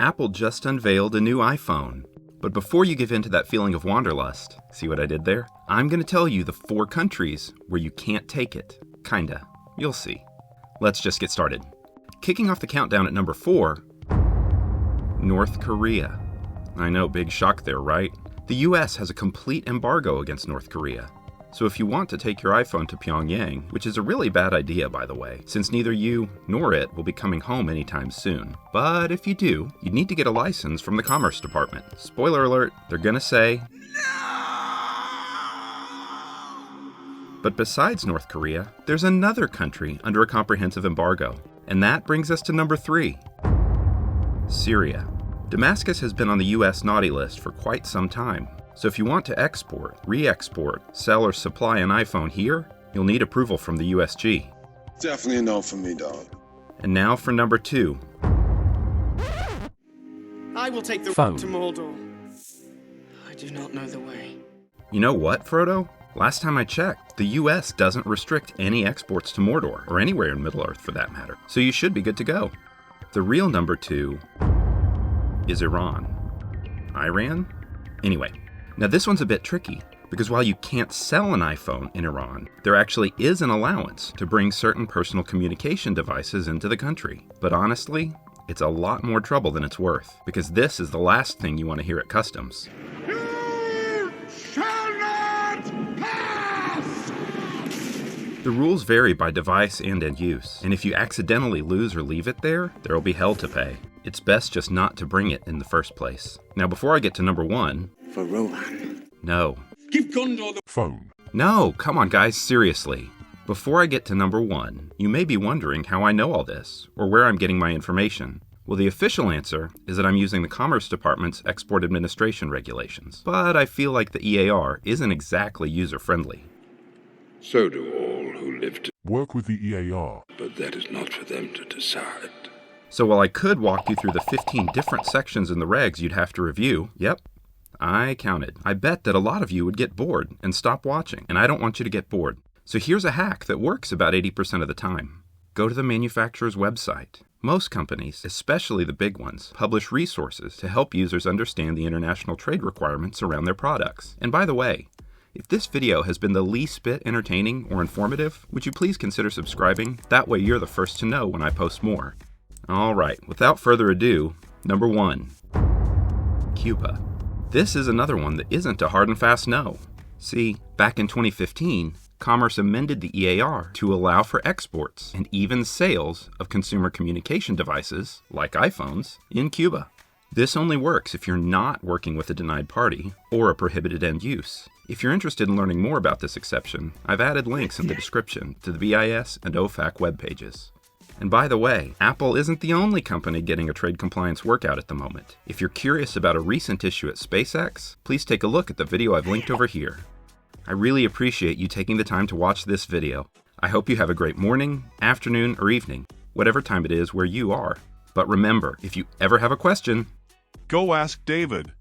Apple just unveiled a new iPhone. But before you give in to that feeling of wanderlust, see what I did there? I'm going to tell you the 4 countries where you can't take it. Kinda. You'll see. Let's just get started. Kicking off the countdown at number 4, North Korea. I know, big shock there, right? The US has a complete embargo against North Korea. So if you want to take your iPhone to Pyongyang, which is a really bad idea by the way, since neither you nor it will be coming home anytime soon. But if you do, you'd need to get a license from the Commerce Department. Spoiler alert, they're gonna say, But besides North Korea, there's another country under a comprehensive embargo. And that brings us to number 3, Syria. Damascus has been on the US naughty list for quite some time. So if you want to export, re-export, sell or supply an iPhone here, you'll need approval from the USG. Definitely a no for me, dog. And now for number 2. I will take the phone road to Mordor. I do not know the way. You know what, Frodo? Last time I checked, the US doesn't restrict any exports to Mordor, or anywhere in Middle-earth for that matter. So you should be good to go. The real number 2 is Iran. Iran? Anyway. Now this one's a bit tricky, because while you can't sell an iPhone in Iran, there actually is an allowance to bring certain personal communication devices into the country. But honestly, it's a lot more trouble than it's worth, because this is the last thing you want to hear at customs. You shall not pass! The rules vary by device and end use, and if you accidentally lose or leave it there, there'll be hell to pay. It's best just not to bring it in the first place. Now before I get to number 1, For Rohan. No. Give Gondor the phone. No, come on guys, seriously. Before I get to number 1, you may be wondering how I know all this, or where I'm getting my information. Well, the official answer is that I'm using the Commerce Department's Export Administration regulations. But I feel like the EAR isn't exactly user-friendly. So do all who live to Work with the EAR. but that is not for them to decide. So while I could walk you through the 15 different sections in the regs you'd have to review, yep, I counted. I bet that a lot of you would get bored and stop watching, and I don't want you to get bored. So here's a hack that works about 80% of the time. Go to the manufacturer's website. Most companies, especially the big ones, publish resources to help users understand the international trade requirements around their products. And by the way, if this video has been the least bit entertaining or informative, would you please consider subscribing? That way you're the first to know when I post more. Alright, without further ado, number 1, Cuba. This is another one that isn't a hard and fast no. See, back in 2015, Commerce amended the EAR to allow for exports and even sales of consumer communication devices, like iPhones, in Cuba. This only works if you're not working with a denied party or a prohibited end use. If you're interested in learning more about this exception, I've added links in the description to the BIS and OFAC web pages. And by the way, Apple isn't the only company getting a trade compliance workout at the moment. If you're curious about a recent issue at SpaceX, please take a look at the video I've linked over here. I really appreciate you taking the time to watch this video. I hope you have a great morning, afternoon, or evening, whatever time it is where you are. But remember, if you ever have a question, Go ask David.